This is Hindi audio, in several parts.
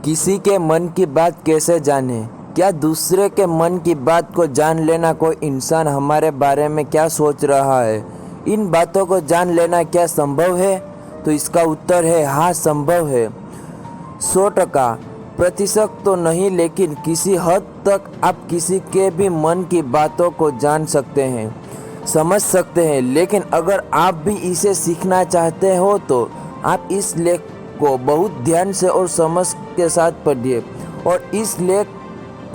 किसी के मन की बात कैसे जाने? क्या दूसरे के मन की बात को जान लेना कोई इंसान हमारे बारे में क्या सोच रहा है, इन बातों को जान लेना क्या संभव है? तो इसका उत्तर है हाँ, संभव है। 100% प्रतिशत तो नहीं, लेकिन किसी हद तक आप किसी के भी मन की बातों को जान सकते हैं, समझ सकते हैं। लेकिन अगर आप भी इसे सीखना चाहते हो तो आप इस लेख को बहुत ध्यान से और समझ के साथ पढ़िए, और इस लेख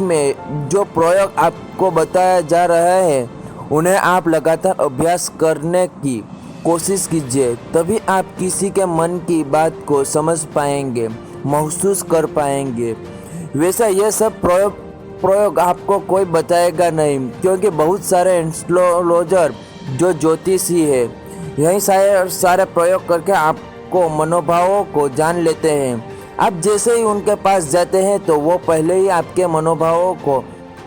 में जो प्रयोग आपको बताया जा रहा है उन्हें आप लगातार अभ्यास करने की कोशिश कीजिए। तभी आप किसी के मन की बात को समझ पाएंगे, महसूस कर पाएंगे। वैसे ये सब प्रयोग आपको कोई बताएगा नहीं, क्योंकि बहुत सारे एस्ट्रोलॉजर जो ज्योतिषी है यही सारे प्रयोग करके आपको मनोभावों को जान लेते हैं। आप जैसे ही उनके पास जाते हैं तो वो पहले ही आपके मनोभावों को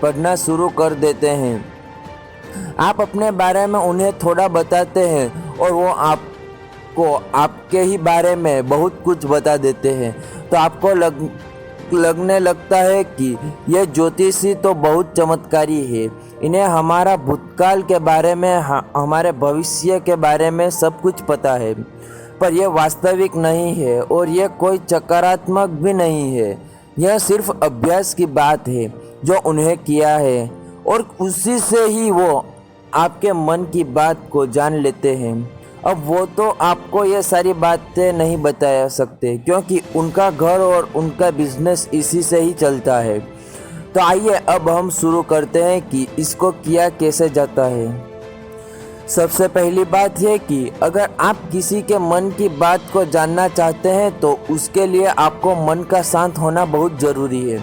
पढ़ना शुरू कर देते हैं। आप अपने बारे में उन्हें थोड़ा बताते हैं और वो आपको आपके ही बारे में बहुत कुछ बता देते हैं। तो आपको लगने लगता है कि ये ज्योतिषी तो बहुत चमत्कारी है, इन्हें हमारा भूतकाल के बारे में, हमारे भविष्य के बारे में सब कुछ पता है। पर यह वास्तविक नहीं है और यह कोई सकारात्मक भी नहीं है। यह सिर्फ अभ्यास की बात है जो उन्हें किया है, और उसी से ही वो आपके मन की बात को जान लेते हैं। अब वो तो आपको ये सारी बातें नहीं बता सकते, क्योंकि उनका घर और उनका बिजनेस इसी से ही चलता है। तो आइए अब हम शुरू करते हैं कि इसको किया कैसे जाता है। सबसे पहली बात है कि अगर आप किसी के मन की बात को जानना चाहते हैं तो उसके लिए आपको मन का शांत होना बहुत ज़रूरी है।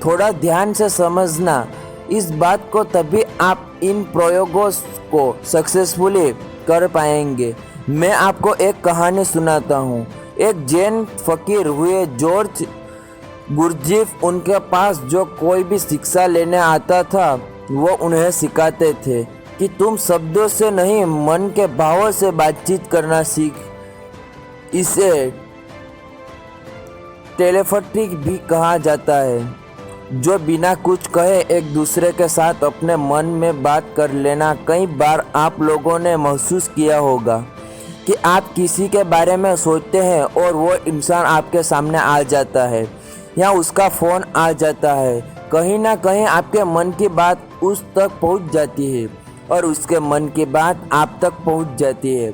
थोड़ा ध्यान से समझना इस बात को, तभी आप इन प्रयोगों को सक्सेसफुली कर पाएंगे। मैं आपको एक कहानी सुनाता हूँ। एक जैन फकीर हुए जॉर्ज गुरजीफ, उनके पास जो कोई भी शिक्षा लेने आता था वो उन्हें सिखाते थे कि तुम शब्दों से नहीं, मन के भावों से बातचीत करना सीख। इसे टेलीपैथी भी कहा जाता है, जो बिना कुछ कहे एक दूसरे के साथ अपने मन में बात कर लेना। कई बार आप लोगों ने महसूस किया होगा कि आप किसी के बारे में सोचते हैं और वो इंसान आपके सामने आ जाता है या उसका फ़ोन आ जाता है। कहीं ना कहीं आपके मन की बात उस तक पहुंच जाती है और उसके मन की बात आप तक पहुंच जाती है।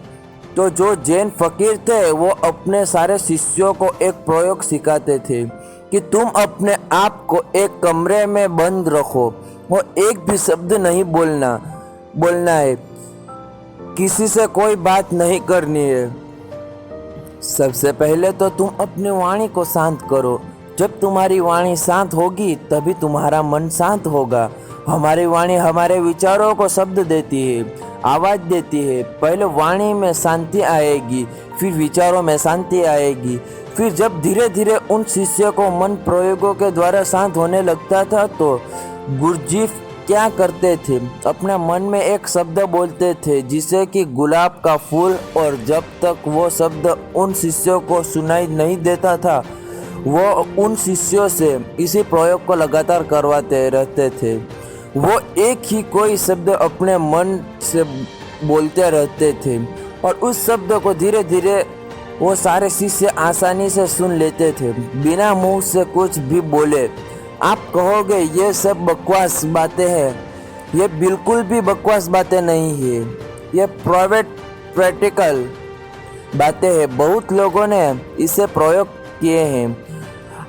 तो जो जैन फकीर थे वो अपने सारे शिष्यों को एक प्रयोग सिखाते थे कि तुम अपने आप को एक कमरे में बंद रखो और एक भी शब्द नहीं बोलना है, किसी से कोई बात नहीं करनी है। सबसे पहले तो तुम अपनी वाणी को शांत करो। जब तुम्हारी वाणी शांत होगी तभी तुम्हारा मन शांत होगा। हमारी वाणी हमारे विचारों को शब्द देती है, आवाज़ देती है। पहले वाणी में शांति आएगी, फिर विचारों में शांति आएगी। फिर जब धीरे धीरे उन शिष्यों को मन प्रयोगों के द्वारा शांत होने लगता था तो गुरजीफ क्या करते थे, अपने मन में एक शब्द बोलते थे जिसे कि गुलाब का फूल, और जब तक वो शब्द उन शिष्यों को सुनाई नहीं देता था वो उन शिष्यों से इसी प्रयोग को लगातार करवाते रहते थे। वो एक ही कोई शब्द अपने मन से बोलते रहते थे और उस शब्द को धीरे धीरे वो सारे शिष्य आसानी से सुन लेते थे, बिना मुंह से कुछ भी बोले। आप कहोगे ये सब बकवास बातें हैं। ये बिल्कुल भी बकवास बातें नहीं है, ये प्रैक्टिकल बातें हैं। बहुत लोगों ने इसे प्रयोग किए हैं।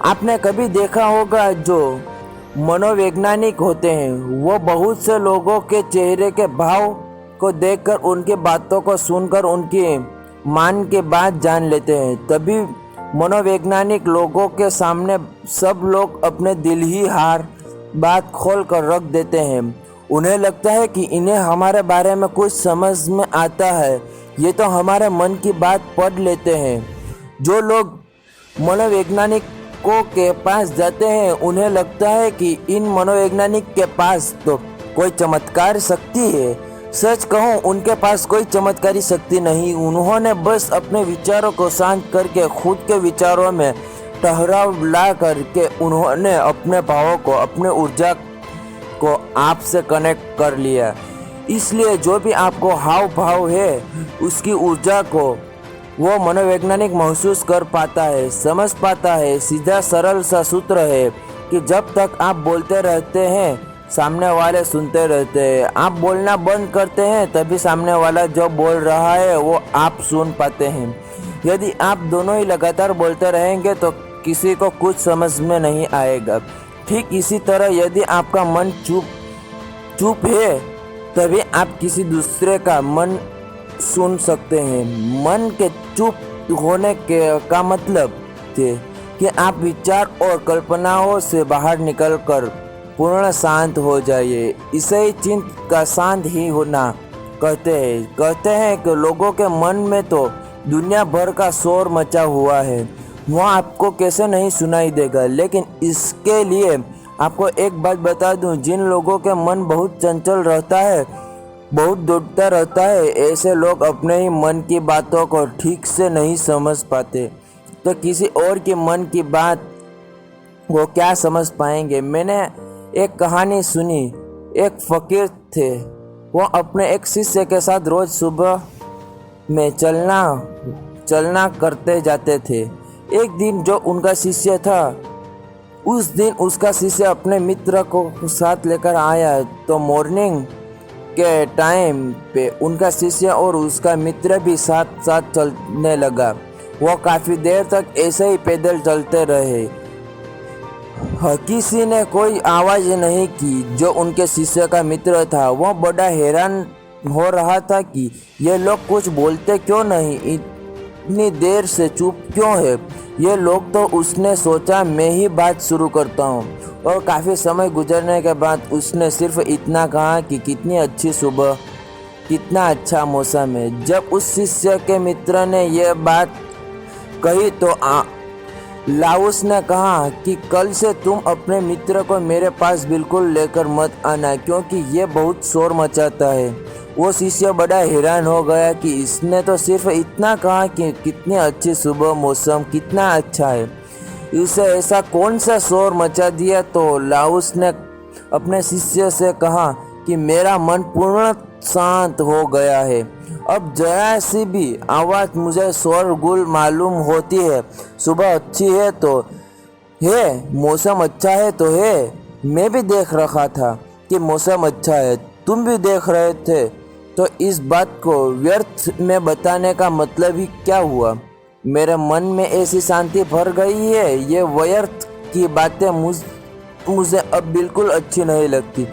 आपने कभी देखा होगा जो मनोवैज्ञानिक होते हैं वो बहुत से लोगों के चेहरे के भाव को देखकर, उनकी बातों को सुनकर उनकी मान के बात जान लेते हैं। तभी मनोवैज्ञानिक लोगों के सामने सब लोग अपने दिल ही बात खोल कर रख देते हैं। उन्हें लगता है कि इन्हें हमारे बारे में कुछ समझ में आता है, ये तो हमारे मन की बात पढ़ लेते हैं। जो लोग मनोवैज्ञानिक के पास जाते हैं उन्हें लगता है कि इन मनोवैज्ञानिक के पास तो कोई चमत्कार शक्ति है। सच कहूँ, उनके पास कोई चमत्कारी शक्ति नहीं। उन्होंने बस अपने विचारों को शांत करके खुद के विचारों में ठहराव ला करके उन्होंने अपने भावों को, अपने ऊर्जा को आपसे कनेक्ट कर लिया। इसलिए जो भी आपको हाव भाव है उसकी ऊर्जा को वो मनोवैज्ञानिक महसूस कर पाता है, समझ पाता है। सीधा सरल सा सूत्र है कि जब तक आप बोलते रहते हैं सामने वाले सुनते रहते हैं। आप बोलना बंद करते हैं तभी सामने वाला जो बोल रहा है वो आप सुन पाते हैं। यदि आप दोनों ही लगातार बोलते रहेंगे तो किसी को कुछ समझ में नहीं आएगा। ठीक इसी तरह यदि आपका मन चुप है तभी आप किसी दूसरे का मन सुन सकते हैं। मन के चुप होने का मतलब है कि आप विचार और कल्पनाओं से बाहर निकलकर पूर्ण शांत हो जाइए। इसे ही चित्त का शांत ही होना कहते हैं कि लोगों के मन में तो दुनिया भर का शोर मचा हुआ है, वह आपको कैसे नहीं सुनाई देगा। लेकिन इसके लिए आपको एक बात बता दूं, जिन लोगों के मन बहुत चंचल रहता है, बहुत दौड़ता रहता है, ऐसे लोग अपने ही मन की बातों को ठीक से नहीं समझ पाते, तो किसी और के मन की बात वो क्या समझ पाएंगे। मैंने एक कहानी सुनी। एक फकीर थे, वो अपने एक शिष्य के साथ रोज सुबह में चलना करते जाते थे। एक दिन जो उनका शिष्य था, उस दिन उसका शिष्य अपने मित्र को साथ लेकर आया, तो मॉर्निंग के टाइम पे उनका शिष्य और उसका मित्र भी साथ साथ चलने लगा। वो काफ़ी देर तक ऐसे ही पैदल चलते रहे। किसी ने कोई आवाज़ नहीं की। जो उनके शिष्य का मित्र था वो बड़ा हैरान हो रहा था कि ये लोग कुछ बोलते क्यों नहीं, इतनी देर से चुप क्यों है ये लोग। तो उसने सोचा मैं ही बात शुरू करता हूँ। और काफ़ी समय गुजरने के बाद उसने सिर्फ इतना कहा कि कितनी अच्छी सुबह, कितना अच्छा मौसम है। जब उस शिष्य के मित्र ने यह बात कही तो लाउस ने कहा कि कल से तुम अपने मित्र को मेरे पास बिल्कुल लेकर मत आना, क्योंकि ये बहुत शोर मचाता है। वो शिष्य बड़ा हैरान हो गया कि इसने तो सिर्फ इतना कहा कि कितनी अच्छी सुबह, मौसम कितना अच्छा है, इसे ऐसा कौन सा शोर मचा दिया। तो लाउस ने अपने शिष्य से कहा कि मेरा मन पूर्ण शांत हो गया है। अब जरा सी भी आवाज़ मुझे शोरगुल मालूम होती है। सुबह अच्छी है तो है, मौसम अच्छा है तो है। मैं भी देख रहा था कि मौसम अच्छा है, तुम भी देख रहे थे, तो इस बात को व्यर्थ में बताने का मतलब ही क्या हुआ। मेरे मन में ऐसी शांति भर गई है, ये व्यर्थ की बातें मुझे अब बिल्कुल अच्छी नहीं लगती,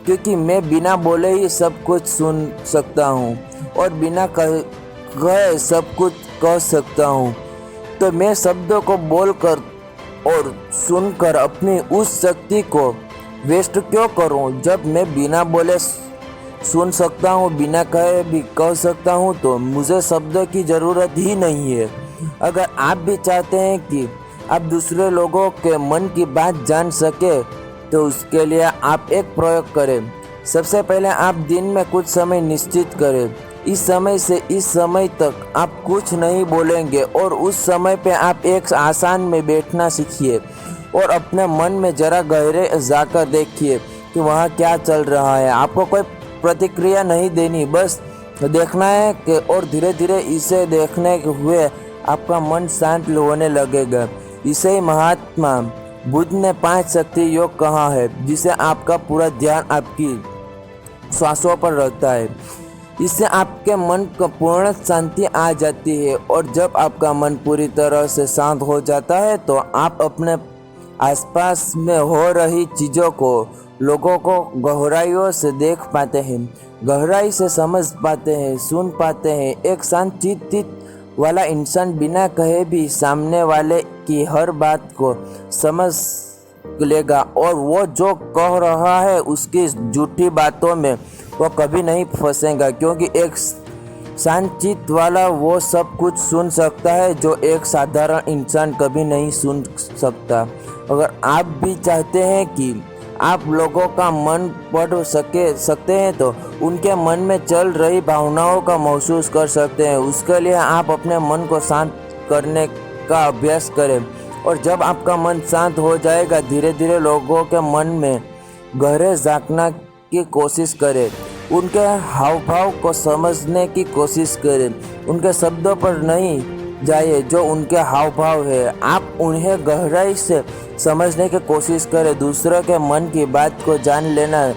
क्योंकि मैं बिना बोले ही सब कुछ सुन सकता हूँ और बिना कहे सब कुछ कह सकता हूँ। तो मैं शब्दों को बोलकर और सुनकर अपनी उस शक्ति को वेस्ट क्यों करूँ। जब मैं बिना बोले सुन सकता हूँ, बिना कहे भी कह सकता हूँ, तो मुझे शब्दों की ज़रूरत ही नहीं है। अगर आप भी चाहते हैं कि आप दूसरे लोगों के मन की बात जान सके, तो उसके लिए आप एक प्रयोग करें। सबसे पहले आप दिन में कुछ समय निश्चित करें। इस समय से इस समय तक आप कुछ नहीं बोलेंगे और उस समय पे आप एक आसन में बैठना सीखिए और अपने मन में ज़रा गहरे जाकर देखिए कि वहाँ क्या चल रहा है। आपको कोई प्रतिक्रिया नहीं देनी, बस देखना है कि और धीरे धीरे इसे देखने हुए आपका मन शांत होने लगेगा। इसे ही महात्मा बुद्ध ने 5 शक्ति योग कहा है, जिसे आपका पूरा ध्यान आपकी श्वासों पर रहता है। इससे आपके मन को पूर्ण शांति आ जाती है और जब आपका मन पूरी तरह से शांत हो जाता है तो आप अपने आसपास में हो रही चीज़ों को, लोगों को गहराइयों से देख पाते हैं, गहराई से समझ पाते हैं, सुन पाते हैं। एक शांत चित्त वाला इंसान बिना कहे भी सामने वाले की हर बात को समझ लेगा और वो जो कह रहा है उसकी झूठी बातों में वो कभी नहीं फंसेगा, क्योंकि एक शांत चित्त वाला वो सब कुछ सुन सकता है जो एक साधारण इंसान कभी नहीं सुन सकता। अगर आप भी चाहते हैं कि आप लोगों का मन पढ़ सकते हैं तो उनके मन में चल रही भावनाओं का महसूस कर सकते हैं। उसके लिए आप अपने मन को शांत करने का अभ्यास करें। और जब आपका मन शांत हो जाएगा, धीरे धीरे लोगों के मन में गहरे झांकना की कोशिश करें, उनके हाव भाव को समझने की कोशिश करें। उनके शब्दों पर नहीं जाइए, जो उनके हाव भाव है, आप उन्हें गहराई से समझने की कोशिश करें। दूसरों के मन की बात को जान लेना,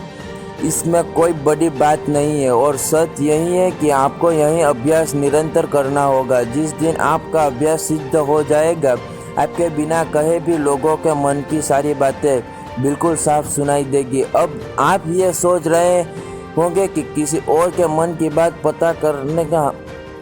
इसमें कोई बड़ी बात नहीं है, और सच यही है कि आपको यही अभ्यास निरंतर करना होगा। जिस दिन आपका अभ्यास सिद्ध हो जाएगा, आपके बिना कहे भी लोगों के मन की सारी बातें बिल्कुल साफ सुनाई देगी। अब आप ये सोच रहे होंगे कि किसी और के मन की बात पता करने का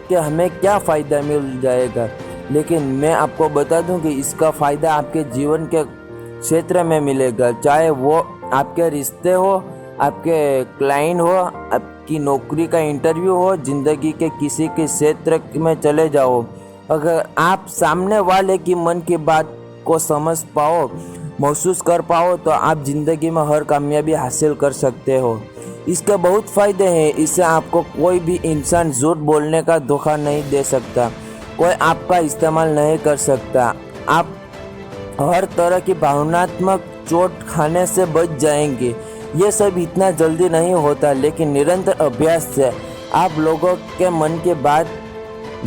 कि हमें क्या फ़ायदा मिल जाएगा, लेकिन मैं आपको बता दूं कि इसका फ़ायदा आपके जीवन के क्षेत्र में मिलेगा। चाहे वो आपके रिश्ते हो, आपके क्लाइंट हो, आपकी नौकरी का इंटरव्यू हो, ज़िंदगी के किसी के क्षेत्र में चले जाओ, अगर आप सामने वाले की मन की बात को समझ पाओ, महसूस कर पाओ, तो आप ज़िंदगी में हर कामयाबी हासिल कर सकते हो। इसके बहुत फ़ायदे हैं। इससे आपको कोई भी इंसान झूठ बोलने का धोखा नहीं दे सकता, कोई आपका इस्तेमाल नहीं कर सकता। आप हर तरह की भावनात्मक चोट खाने से बच जाएंगे। ये सब इतना जल्दी नहीं होता, लेकिन निरंतर अभ्यास से आप लोगों के मन की बात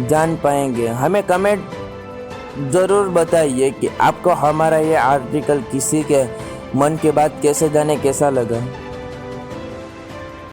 जान पाएंगे। हमें कमेंट ज़रूर बताइए कि आपको हमारा ये आर्टिकल किसी के मन की बात कैसे जाने कैसा लगा।